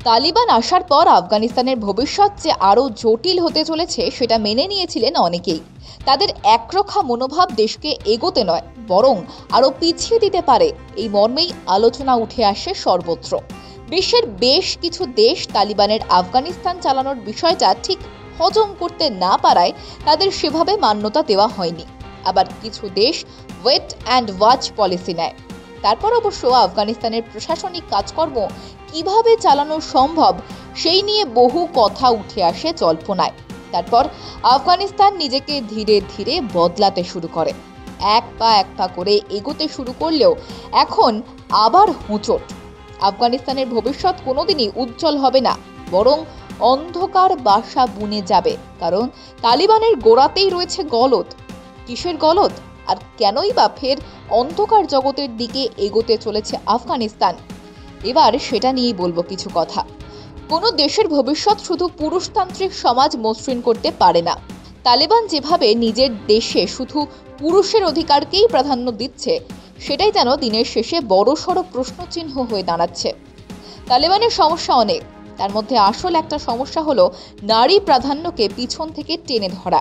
তালিবান আসার পর আফগানিস্তানের ভবিষ্যৎ যে আরও জটিল হতে চলেছে সেটা মেনে নিয়েছিলেন অনেকেই। তাদের একরোখা মনোভাব দেশকে এগোতে নয় বরং আরও পিছিয়ে দিতে পারে, এই মর্মেই আলোচনা উঠে আসে সর্বত্র। বিশ্বের বেশ কিছু দেশ তালিবানের আফগানিস্তান চালানোর বিষয়টা ঠিক হজম করতে না পারায় তাদের সেভাবে মান্যতা দেওয়া হয়নি। আবার কিছু দেশ ওয়েট অ্যান্ড ওয়াচ পলিসি নেয়। তারপর অবশ্য আফগানিস্তানের প্রশাসনিক কাজকর্ম কিভাবে চালানো সম্ভব সেই নিয়ে বহু কথা উঠে আসে জল্পনায়। তারপর আফগানিস্তান নিজেকে ধীরে ধীরে বদলাতে শুরু করে, এক পা করে এগোতে শুরু করলেও এখন আবার হোঁচট। আফগানিস্তানের ভবিষ্যৎ কোনোদিনই উজ্জ্বল হবে না, বরং অন্ধকার বাসা বুনে যাবে। কারণ তালিবানের গোড়াতেই রয়েছে গলদ। কিসের গলদ, আর কেনই বা ফের অন্ধকার জগতের দিকে এগোতে চলেছে আফগানিস্তান? এবার সেটা নিয়েই বলবো কিছু কথা। কোনো দেশের ভবিষ্যৎ শুধু পুরুষতান্ত্রিক সমাজ মসৃণ করতে পারে না। তালেবান যেভাবে নিজের দেশে শুধু পুরুষের অধিকারকেই প্রাধান্য দিচ্ছে, সেটাই যেন দিনের শেষে বড়সড় প্রশ্নচিহ্ন হয়ে দাঁড়াচ্ছে। তালেবানের সমস্যা অনেক, তার মধ্যে আসল একটা সমস্যা হলো নারী প্রাধান্যকে পিছন থেকে টেনে ধরা।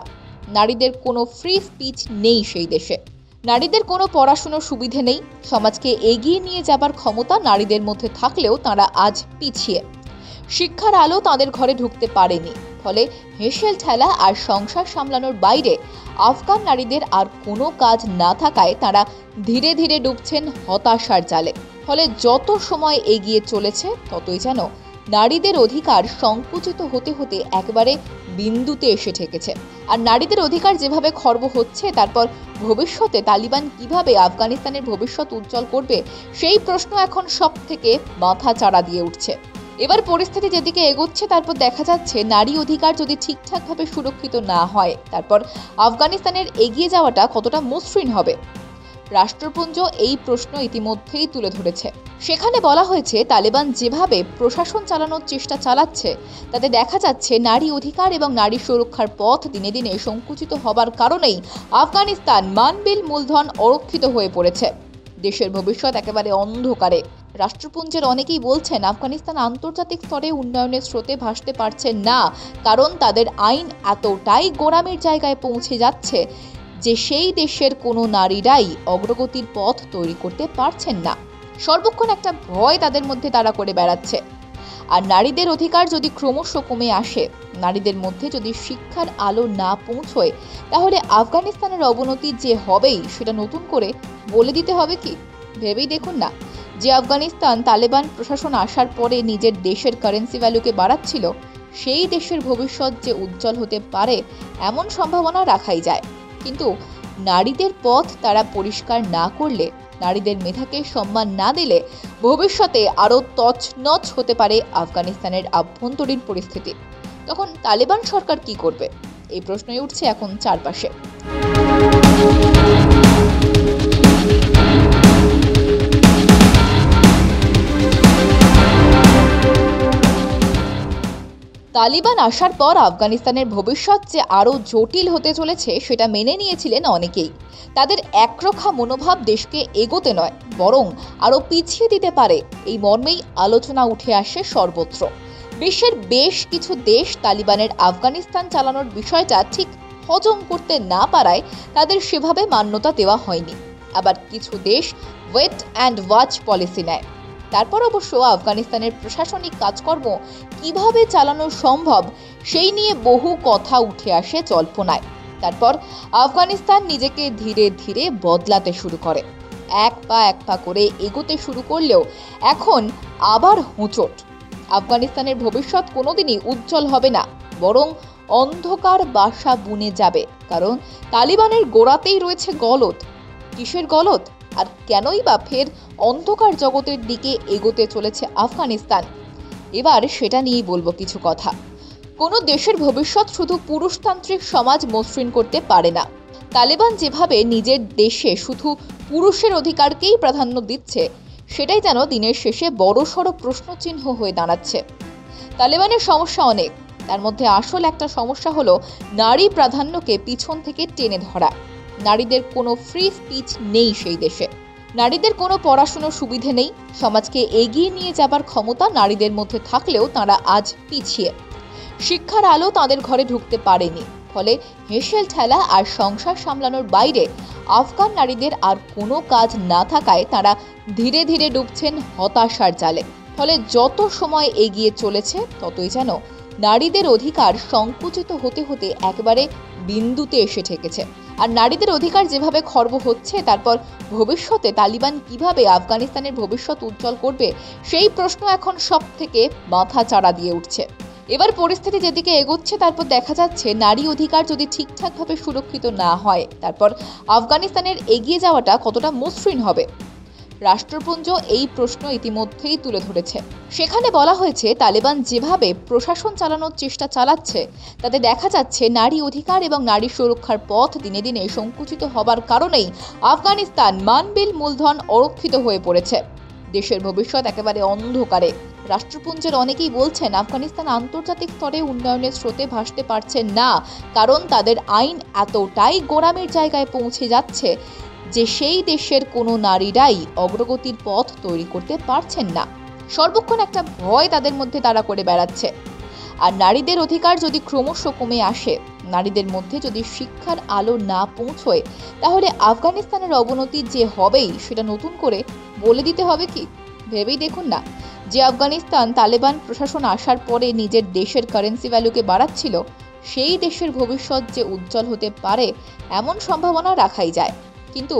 নারীদের কোনো ফ্রি স্পিচ নেই সেই দেশে, নারীদের কোনো পড়াশোনার সুবিধে নেই। সমাজকে এগিয়ে নিয়ে যাবার ক্ষমতা নারীদের মধ্যে থাকলেও তারা আজ পিছিয়ে। শিক্ষার আলো তাদের ঘরে ঢুকতে পারেনি, ফলে হেসেল ঠেলা আর সংসার সামলানোর বাইরে আফগান নারীদের আর কোনো কাজ না থাকায় তারা ধীরে ধীরে ডুবছেন হতাশার জালে। ফলে যত সময় এগিয়ে চলেছে ততই যেন নারীদের অধিকার সংকুচিত হতে হতে একেবারে বিন্দুতে এসে ঠেকেছে। আর নারীদের অধিকার যেভাবে খর্ব হচ্ছে, তারপর ভবিষ্যতে তালিবান কিভাবে আফগানিস্তানের ভবিষ্যৎ উজ্জ্বল করবে সেই প্রশ্ন এখন সব থেকে মাথা চাড়া দিয়ে উঠছে। এবার পরিস্থিতি যেদিকে এগোচ্ছে, তারপর দেখা যাচ্ছে নারী অধিকার যদি ঠিকঠাকভাবে সুরক্ষিত না হয়, তারপর আফগানিস্তানের এগিয়ে যাওয়াটা কতটা মসৃণ হবে। রাষ্ট্রপুঞ্জ এই প্রশ্ন ইতিমধ্যেই তুলে ধরেছে। সেখানে বলা হয়েছে তালেবান যেভাবে প্রশাসন চালানোর চেষ্টা চালাচ্ছে, তাতে দেখা যাচ্ছে নারী অধিকার এবং নারী সুরক্ষার পথ দিনে দিনে সংকুচিত হবার কারণেই আফগানিস্তান মানবিল মূলধন অরক্ষিত হয়ে পড়েছে। দেশের ভবিষ্যৎ একেবারে অন্ধকারে। রাষ্ট্রপুঞ্জের অনেকেই বলছেন আফগানিস্তান আন্তর্জাতিক স্তরে উন্নয়নের স্রোতে ভাসতে পারছে না, কারণ তাদের আইন এতটাই গোড়ামির জায়গায় পৌঁছে যাচ্ছে যে সেই দেশের কোনো নারীরাই অগ্রগতির পথ তৈরি করতে পারছেন না। সর্বক্ষণ একটা ভয় তাদের মধ্যে তারা করে বেড়াচ্ছে। আর নারীদের অধিকার যদি ক্রমশ কমে আসে, নারীদের মধ্যে যদি শিক্ষার আলো না পৌঁছয়, তাহলে আফগানিস্তানের অবনতি যে হবেই সেটা নতুন করে বলে দিতে হবে কি? ভেবেই দেখুন না, যে আফগানিস্তান তালেবান প্রশাসন আসার পরে নিজের দেশের কারেন্সি ভ্যালুকে বাড়াচ্ছিল, সেই দেশের ভবিষ্যৎ যে উজ্জ্বল হতে পারে এমন সম্ভাবনা রাখাই যায়। কিন্তু নারীদের পথ তারা পরিষ্কার না করলে, নারীদের মেধাকে সম্মান না দিলে ভবিষ্যতে আরও তছনছ হতে পারে আফগানিস্তানের আভ্যন্তরীণ পরিস্থিতি। তখন তালেবান সরকার কি করবে? এই প্রশ্নই উঠছে এখন চারপাশে। তালিবান আসার পর আফগানিস্তানের ভবিষ্যৎ যে আরও জটিল হতে চলেছে সেটা মেনে নিয়েছিলেন অনেকেই। তাদের একরোখা মনোভাব দেশকে এগোতে নয় বরং আরও পিছিয়ে দিতে পারে, এই মর্মেই আলোচনা উঠে আসে সর্বত্র। বিশ্বের বেশ কিছু দেশ তালিবানের আফগানিস্তান চালানোর বিষয়টা ঠিক হজম করতে না পারায় তাদের সেভাবে মান্যতা দেওয়া হয়নি। আবার কিছু দেশ ওয়েট অ্যান্ড ওয়াচ পলিসি নেয়। তারপর অবশ্য আফগানিস্তানের প্রশাসনিক কাজকর্ম কিভাবে চালানো সম্ভব সেই নিয়ে বহু কথা উঠে আসে জল্পনায়। তারপর আফগানিস্তান নিজেকে ধীরে ধীরে বদলাতে শুরু করে, এক পা করে এগোতে শুরু করলেও এখন আবার হোঁচট। আফগানিস্তানের ভবিষ্যৎ কোনোদিনই উজ্জ্বল হবে না, বরং অন্ধকার বাসা বুনে যাবে। কারণ তালিবানের গোড়াতেই রয়েছে গলদ। কিসের গলদ, আর কেনই বা ফের অন্ধকার জগতের দিকে এগোতে চলেছে আফগানিস্তান? এবার সেটা নিয়েই বলবো কিছু কথা। কোনো দেশের ভবিষ্যৎ শুধু পুরুষতান্ত্রিক সমাজ মসৃণ করতে পারে না। তালেবান যেভাবে নিজের দেশে শুধু পুরুষের অধিকারকেই প্রাধান্য দিচ্ছে, সেটাই যেন দিনের শেষে বড়সড় প্রশ্নচিহ্ন হয়ে দাঁড়াচ্ছে। তালেবানের সমস্যা অনেক, তার মধ্যে আসল একটা সমস্যা হলো নারী প্রাধান্যকে পিছন থেকে টেনে ধরা। নারীদের কোনো ফ্রি স্পিচ নেই সেই দেশে, নারীদের কোনো পড়াশোনার সুবিধে নেই, সমাজকে এগিয়ে নিয়ে যাবার ক্ষমতা নারীদের মধ্যে থাকলেও তাঁরা আজ পিছিয়ে। শিক্ষার আলো তাদের ঘরে ঢুকতে পারেনি, ফলে হেসেল ঠেলা আর সংসার সামলানোর বাইরে আফগান নারীদের আর কোনো কাজ না থাকায় তাঁরা ধীরে ধীরে ডুবছেন হতাশার জালে। ফলে যত সময় এগিয়ে চলেছে ততই যেন নারীদের অধিকার সংকুচিত হতে হতে একেবারে বিন্দুতে এসে ঠেকেছে। আর নারীদের অধিকার যেভাবে খর্ব হচ্ছে, তারপর ভবিষ্যতে তালিবান কিভাবে আফগানিস্তানের ভবিষ্যৎ উজ্জ্বল করবে, সেই প্রশ্ন এখন সব থেকে মাথা চাড়া দিয়ে উঠছে। এবার পরিস্থিতি যেদিকে এগোচ্ছে, তারপর দেখা যাচ্ছে নারী অধিকার যদি ঠিকঠাকভাবে সুরক্ষিত না হয়, তারপর আফগানিস্তানের এগিয়ে যাওয়াটা কতটা মসৃণ হবে। রাষ্ট্রপুঞ্জ এই প্রশ্ন ইতিমধ্যেই তুলে ধরেছে। সেখানে বলা হয়েছে, তালেবান যেভাবে প্রশাসন চালানোর চেষ্টা চালাচ্ছে তাতে দেখা যাচ্ছে নারী অধিকার এবং নারী সুরক্ষার পথ দিনে দিনে সংকুচিত হবার কারণেই আফগানিস্তান মানবিল মূলধন অরক্ষিত হয়ে পড়েছে। দেশের ভবিষ্যৎ একেবারে অন্ধকারে। রাষ্ট্রপুঞ্জের অনেকেই বলছেন, আফগানিস্তান আন্তর্জাতিক স্তরে উন্নয়নের স্রোতে ভাসতে পারছেন না, কারণ তাদের আইন এতটাই গোড়ামির জায়গায় পৌঁছে যাচ্ছে যে সেই দেশের কোনো নারীরাই অগ্রগতির পথ তৈরি করতে পারছেন না। সর্বক্ষণ একটা ভয় তাদের মধ্যে তারা করে বেড়াচ্ছে। আর নারীদের অধিকার যদি ক্রমশ কমে আসে, নারীদের মধ্যে যদি শিক্ষার আলো না পৌঁছয়, তাহলে আফগানিস্তানের অবনতি যে হবেই সেটা নতুন করে বলে দিতে হবে কি? ভেবেই দেখুন না, যে আফগানিস্তান তালেবান প্রশাসন আসার পরে নিজের দেশের কারেন্সি ভ্যালুকে বাড়াচ্ছিল, সেই দেশের ভবিষ্যৎ যে উজ্জ্বল হতে পারে এমন সম্ভাবনা রাখাই যায়। কিন্তু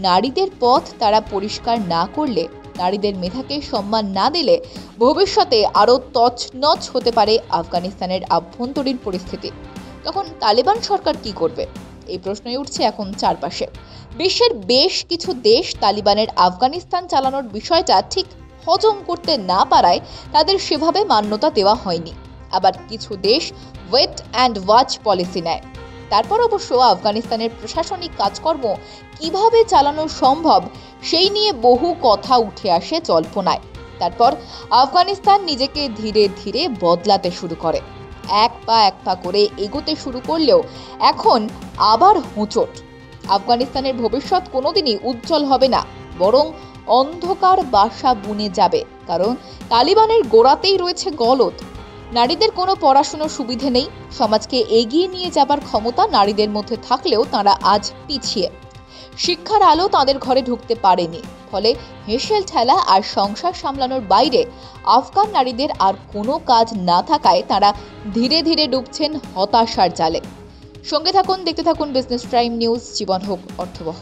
নারীদের পথ তারা পরিষ্কার না করলে, নারীদের মেধাকে সম্মান না দিলে ভবিষ্যতে আরও তছনছ হতে পারে আফগানিস্তানের আভ্যন্তরীণ পরিস্থিতি। তখন তালেবান সরকার কি করবে? এই প্রশ্নই উঠছে এখন চারপাশে। বিশ্বের বেশ কিছু দেশ তালিবানের আফগানিস্তান চালানোর বিষয়টা ঠিক হজম করতে না পারায় তাদের সেভাবে মান্যতা দেওয়া হয়নি। আবার কিছু দেশ ওয়েট অ্যান্ড ওয়াচ পলিসি নেয়। তারপর অবশ্য আফগানিস্তানের প্রশাসনিক কাজকর্ম কিভাবে চালানো সম্ভব সেই নিয়ে বহু কথা উঠে আসে জল্পনায়। তারপর আফগানিস্তান নিজেকে ধীরে ধীরে বদলাতে শুরু করে। এক পা করে এগোতে শুরু করলেও এখন আবার হোঁচট। আফগানিস্তানের ভবিষ্যৎ কোনোদিনই উজ্জ্বল হবে না, বরং অন্ধকার বাসা বুনে যাবে, কারণ তালিবানের গোড়াতেই রয়েছে গলদ। নারীদের কোনো পড়াশোনার সুবিধে নেই, সমাজকে এগিয়ে নিয়ে যাবার ক্ষমতা নারীদের মধ্যে থাকলেও তাঁরা আজ পিছিয়ে। শিক্ষার আলো তাদের ঘরে ঢুকতে পারেনি, ফলে হেসেল ঠেলা আর সংসার সামলানোর বাইরে আফগান নারীদের আর কোনো কাজ না থাকায় তাঁরা ধীরে ধীরে ডুবছেন হতাশার জালে। সঙ্গে থাকুন, দেখতে থাকুন বিজনেস প্রাইম নিউজ। জীবন হোক অর্থবহ।